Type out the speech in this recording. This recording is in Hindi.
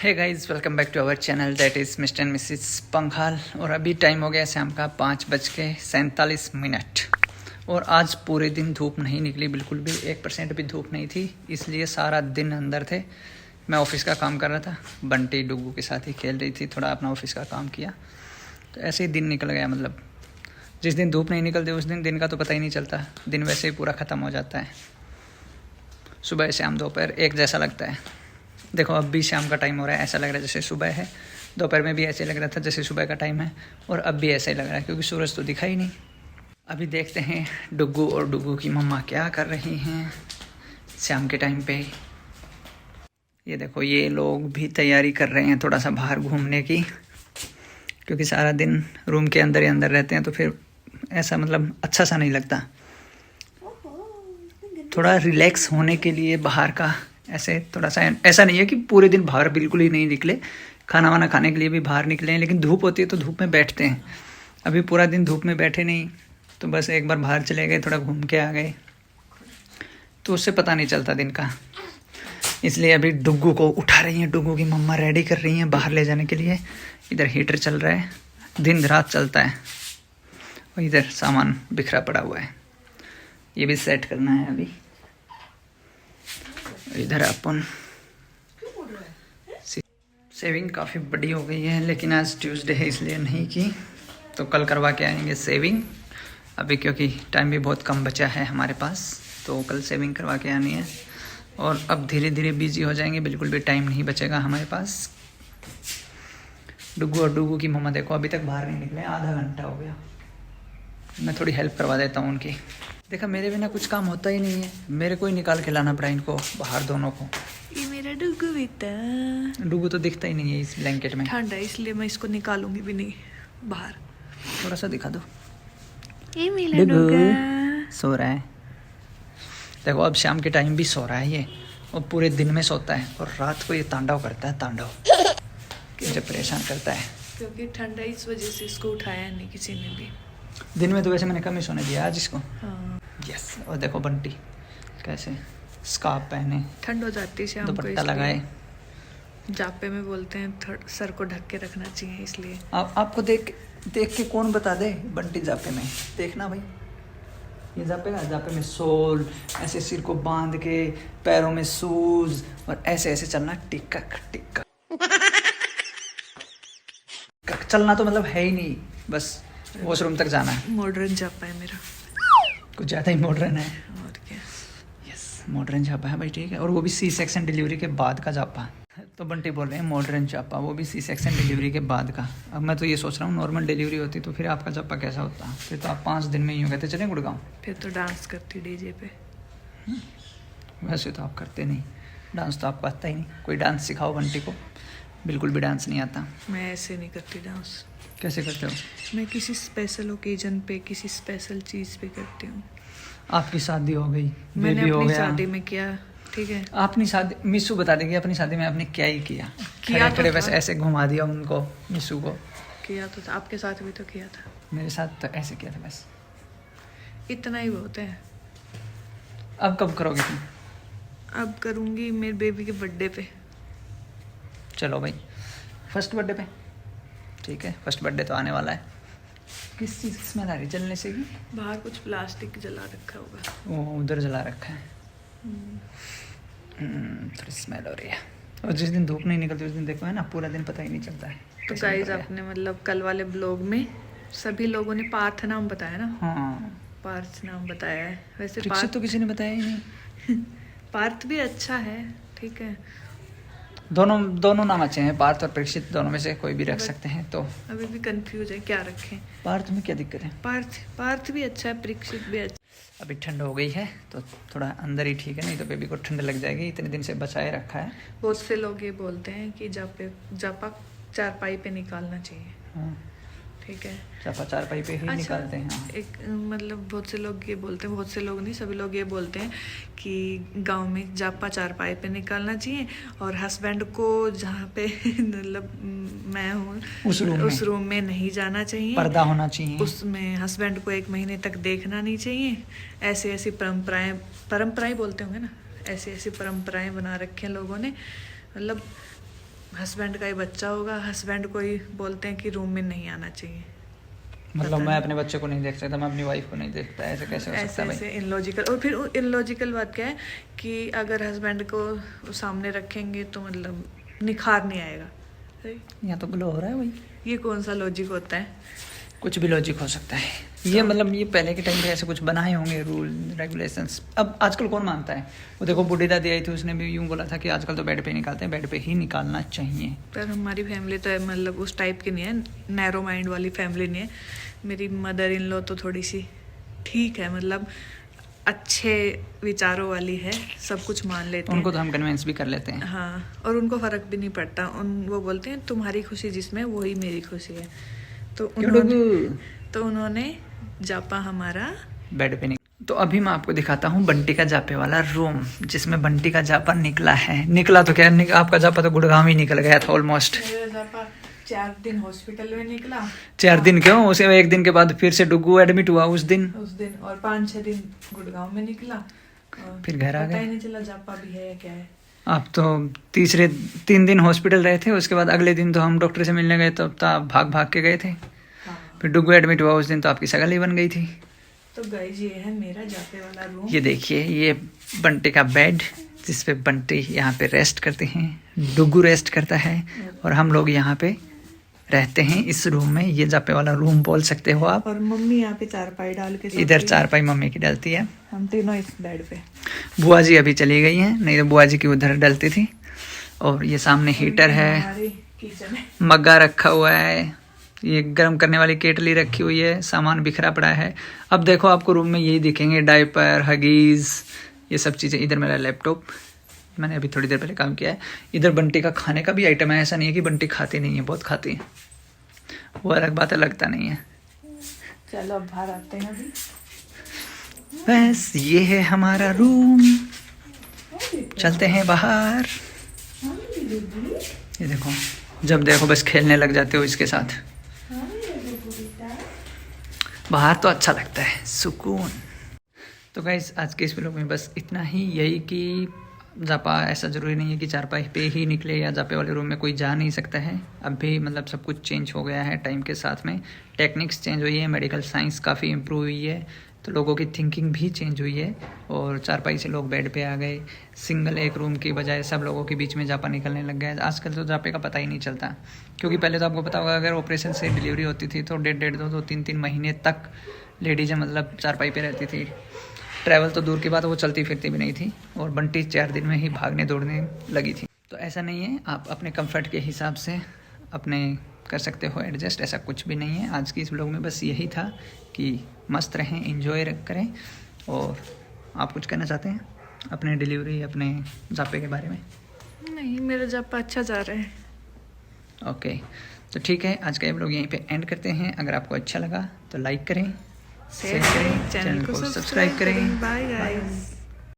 Hey guys, welcome back to our channel that is mister and mrs Panghal. और अभी टाइम हो गया शाम का 5:47 और आज पूरे दिन धूप नहीं निकली, बिल्कुल भी 1% भी धूप नहीं थी, इसलिए सारा दिन अंदर थे। मैं ऑफिस का काम कर रहा था, बंटी डुगू के साथ ही खेल रही थी, थोड़ा अपना ऑफिस का काम किया, तो ऐसे ही दिन निकल गया। मतलब जिस दिन धूप नहीं निकलती उस दिन का तो पता ही नहीं चलता, दिन वैसे ही पूरा ख़त्म हो जाता है। सुबह शाम दोपहर एक जैसा लगता है। देखो अब भी शाम का टाइम हो रहा है, ऐसा लग रहा है जैसे सुबह है। दोपहर में भी ऐसे लग रहा था जैसे सुबह का टाइम है, और अब भी ऐसा ही लग रहा है क्योंकि सूरज तो दिखा ही नहीं। अभी देखते हैं डुगू और डुगू की मम्मा क्या कर रही हैं शाम के टाइम पे। ये देखो, ये लोग भी तैयारी कर रहे हैं थोड़ा सा बाहर घूमने की, क्योंकि सारा दिन रूम के अंदर ही अंदर रहते हैं तो फिर ऐसा मतलब अच्छा सा नहीं लगता। थोड़ा रिलैक्स होने के लिए बाहर का ऐसे थोड़ा सा, ऐसा नहीं है कि पूरे दिन बाहर बिल्कुल ही नहीं निकले, खाना वाना खाने के लिए भी बाहर निकले हैं, लेकिन धूप होती है तो धूप में बैठते हैं। अभी पूरा दिन धूप में बैठे नहीं, तो बस एक बार बाहर चले गए, थोड़ा घूम के आ गए, तो उससे पता नहीं चलता दिन का। इसलिए अभी डुगू को उठा रही हैं, डुगू की मम्मा रेडी कर रही हैं बाहर ले जाने के लिए। इधर हीटर चल रहा है, दिन रात चलता है, और इधर सामान बिखरा पड़ा हुआ है, ये भी सेट करना है अभी। इधर अपन सेविंग काफ़ी बड़ी हो गई है, लेकिन आज ट्यूसडे है इसलिए नहीं की, तो कल करवा के आएंगे सेविंग अभी, क्योंकि टाइम भी बहुत कम बचा है हमारे पास, तो कल सेविंग करवा के आनी है। और अब धीरे धीरे बिजी हो जाएंगे, बिल्कुल भी टाइम नहीं बचेगा हमारे पास। डुगू और डुगू की मम्मा देखो अभी तक बाहर नहीं निकले, आधा घंटा हो गया। मैं थोड़ी हेल्प करवा देता हूँ उनकी। देखा, मेरे बिना कुछ काम होता ही नहीं है, मेरे को ही निकाल के लाना पड़ा इनको बाहर, दोनों को। ये मेरा डुगू बेटा। डुगू तो दिखता ही नहीं है इस ब्लैंकेट में, ठंड है इसलिए मैं इसको निकालूंगी भी नहीं बाहर। थोड़ा सा दिखा दो। ये मेरा डुगू सो रहा है। देखो अब शाम के टाइम भी सो रहा है ये, और पूरे दिन में सोता है, और रात को ये तांडव करता है, तांडव मुझे परेशान करता है। क्योंकि ठंड है इस वजह से इसको उठाया नहीं किसी ने भी। दिन में तो वैसे मैंने कम ही सोने दिया आज इसको। हाँ। यस, और देखो बंटी कैसे स्कार्फ पहने, ठंड हो जाती है शाम को, दुपट्टा लगाए। जापे में बोलते हैं सर को ढक के रखना चाहिए, इसलिए। आपको देख के कौन बता दे बंटी जापे में, देखना भाई, ये जापे का, जापे में सोल ऐसे सिर को बांध के, पैरों में शूज, और ऐसे ऐसे चलना, टिकक टिकक। चलना तो मतलब है ही नहीं, बस वॉशरूम तक जाना है। मॉडर्न जापा है मेरा, कुछ ज़्यादा ही मॉडर्न है। और क्या। यस, मॉडर्न जापा है भाई, ठीक है। और वो भी सी सेक्शन डिलीवरी के बाद का जापा। तो बंटी बोल रहे हैं मॉडर्न जापा, वो भी सी सेक्शन डिलीवरी के बाद का। अब मैं तो ये सोच रहा हूँ नॉर्मल डिलीवरी होती तो फिर आपका जापा कैसा होता, फिर तो आप 5 दिन में ही हो गए थे। चलें गुड़गांव, फिर तो डांस करती डीजे पे। वैसे तो आप करते नहीं डांस, तो आपको आता ही नहीं। कोई डांस सिखाओ बंटी को, बिल्कुल भी डांस नहीं आता। मैं ऐसे नहीं करती डांस। कैसे करते हो? मैं किसी स्पेशल ओकेजन पे, किसी स्पेशल चीज़ पे करती हूँ। आपकी शादी हो गई, मैंने बेबी हो अपनी गया। शादी में किया, ठीक है। अपनी शादी मिस्सू बता देगी, अपनी शादी में आपने क्या ही किया? किया तो खड़े था। बस ऐसे घुमा दिया उनको, मिस्सू को। किया तो था, आपके साथ भी तो किया था। मेरे साथ तो ऐसे किया था बस। इतना ही बहुत है। अब कब करोगे तुम? अब करूँगी मेरे बेबी के बर्थडे पे। चलो भाई, फर्स्ट बर्थडे पे, ठीक है। फर्स्ट बर्थडे तो आने वाला है। किस चीज़ की स्मेल आ रही है? जलने से ही? बाहर कुछ प्लास्टिक जला रखा होगा। वो उधर जला रखा है। थोड़ी स्मेल हो रही है। और जिस दिन धूप नहीं निकलती उस दिन देखो है ना, पूरा दिन पता ही नहीं चलता है। तो कैसे गाइस, निकल गया। आपने मतलब कल वाले ब्लॉग में सभी लोगों ने पार्थ नाम बताया ना। हाँ, पार्थ नाम बताया है। वैसे परीक्षित तो किसी ने बताया ही नहीं। पार्थ भी अच्छा है, ठीक है। दोनों नाम अच्छे हैं, पार्थ और परीक्षित, दोनों में से कोई भी रख सकते हैं। तो अभी भी कंफ्यूज है क्या रखें। पार्थ में क्या दिक्कत है? पार्थ भी अच्छा है, परीक्षित भी अच्छा। अभी ठंड हो गई है तो थोड़ा अंदर ही ठीक है, नहीं तो बेबी को ठंड लग जाएगी। इतने दिन से बचाए रखा है। बहुत से लोग ये बोलते हैं कि जापा चारपाई पे निकालना चाहिए। हाँ, ठीक है। चापा चारपाई पे ही अच्छा, निकालते हैं। हाँ। एक मतलब बहुत से लोग ये बोलते हैं, बहुत से लोग नहीं, सभी लोग ये बोलते हैं कि गांव में जापा चारपाई पे निकालना चाहिए, और हस्बैंड को जहाँ पे मतलब मैं हूँ उस रूम में नहीं जाना चाहिए, पर्दा होना चाहिए, उसमें हस्बैंड को 1 महीने तक देखना नहीं चाहिए। ऐसी ऐसी परंपराएं बोलते होंगे ना, ऐसी ऐसी परंपराएं बना रखी हैं लोगों ने। मतलब हस्बैंड का ही बच्चा होगा, हस्बैंड को ही बोलते हैं कि रूम में नहीं आना चाहिए। मतलब मैं अपने बच्चे को नहीं देख सकता, मैं अपनी वाइफ को नहीं देखता, ऐसे कैसे हो सकता है भाई? ऐसे इनलॉजिकल। और फिर इनलॉजिकल बात क्या है कि अगर हस्बैंड को सामने रखेंगे तो मतलब निखार नहीं आएगा। सही? यहाँ तो ग्लो हो रहा है भाई। ये कौन सा लॉजिक होता है? कुछ भी लॉजिक हो सकता है ये, मतलब ये पहले के टाइम पे ऐसे कुछ बनाए होंगे रूल रेगुलेशंस। अब आजकल कौन मानता है? वो देखो बूढ़ी दादी आई थी, उसने भी यूँ बोला था कि आजकल तो बेड पे निकालते हैं, बेड पे ही निकालना चाहिए। पर हमारी फैमिली तो मतलब उस टाइप की नहीं है, नैरो माइंड वाली फैमिली नहीं है। मेरी मदर इन लॉ तो थोड़ी सी ठीक है, मतलब अच्छे विचारों वाली है, सब कुछ मान लेते हैं। उनको तो हम कन्विंस भी कर लेते हैं। हाँ, और उनको फ़र्क भी नहीं पड़ता। वो बोलते हैं तुम्हारी खुशी जिसमें वही मेरी खुशी है। तो उन्होंने जापा हमारा बेड पे तो अभी मैं आपको दिखाता हूँ बंटी का जापे वाला रूम, जिसमें बंटी का जापा निकला है। निकला तो क्या, आपका जापा तो गुड़गांव ही निकल गया था ऑलमोस्ट। मेरा जापा 4 दिन हॉस्पिटल में निकला। 4 दिन क्यों, उसे 1 दिन के बाद फिर से डुगू एडमिट हुआ उस दिन, और 5-6 दिन गुड़गांव में निकला, फिर घर आ पता ही गए। नहीं चला जापा भी है या क्या है। आप तो 3 दिन हॉस्पिटल रहे थे, उसके बाद अगले दिन तो हम डॉक्टर से मिलने गए, तब तो आप भाग भाग के गए थे। हाँ। फिर डुगू एडमिट हुआ उस दिन, तो आपकी सगाई बन गई थी। तो गाइस ये है मेरा जापे वाला रूम। ये देखिए, ये बंटी का बेड, जिस पे बंटी यहाँ पे रेस्ट करते हैं, डुगू रेस्ट करता है, और हम लोग यहाँ पे रहते हैं इस रूम में। ये जापे वाला रूम बोल सकते हो आप। और मम्मी यहाँ पे चारपाई डाल के सोती इधर है। चारपाई मम्मी की डलती है, हम तीनों इस बेड पे। बुआ जी अभी चली गई हैं, नहीं तो बुआ जी की उधर डलती थी। और ये सामने हीटर है, हमारी किचन है। मग्गा रखा हुआ है, ये गर्म करने वाली केटली रखी हुई है, सामान बिखरा पड़ा है। अब देखो आपको रूम में यही दिखेंगे, डायपर, हगीज, ये सब चीज़ें। इधर मेरा लैपटॉप, मैंने अभी थोड़ी देर पहले काम किया है। इधर बंटी का खाने का भी आइटम है, ऐसा नहीं है कि बंटी खाती नहीं है, बहुत खाती है, वो अलग बात है, लगता नहीं है। चलो अब बाहर आते हैं अभी। बस ये है हमारा रूम, चलते हैं बाहर। ये देखो, जब देखो बस खेलने लग जाते हो इसके साथ। बाहर तो अच्छा लगता है, सुकून। तो गाइस आज के इस व्लॉग में बस इतना ही, यही कि जापा ऐसा ज़रूरी नहीं है कि चारपाई पे ही निकले, या जापे वाले रूम में कोई जा नहीं सकता है। अब भी मतलब सब कुछ चेंज हो गया है टाइम के साथ में, टेक्निक्स चेंज हुई है, मेडिकल साइंस काफ़ी इम्प्रूव हुई है, तो लोगों की थिंकिंग भी चेंज हुई है, और चारपाई से लोग बेड पे आ गए। सिंगल एक रूम की बजाय सब लोगों के बीच में जापा निकलने लग गया है। आजकल तो जापे का पता ही नहीं चलता, क्योंकि पहले तो आपको पता होगा, अगर ऑपरेशन से डिलीवरी होती थी तो 1.5, 2, 3 महीने तक लेडीज़ें मतलब चारपाई पे रहती थी। ट्रैवल तो दूर की बात, वो चलती फिरती भी नहीं थी, और बंटी 4 दिन में ही भागने दौड़ने लगी थी। तो ऐसा नहीं है, आप अपने कंफर्ट के हिसाब से अपने कर सकते हो एडजस्ट, ऐसा कुछ भी नहीं है। आज की इस व्लॉग में बस यही था कि मस्त रहें, एंजॉय करें। और आप कुछ कहना चाहते हैं अपने डिलीवरी, अपने जापे के बारे में? नहीं, मेरा जापा अच्छा जा रहा है। ओके, तो ठीक है, आज का ये व्लॉग यहीं पे एंड करते हैं। अगर आपको अच्छा लगा तो लाइक करें, शेयर करें, चैनल को सब्सक्राइब करें। Bye guys.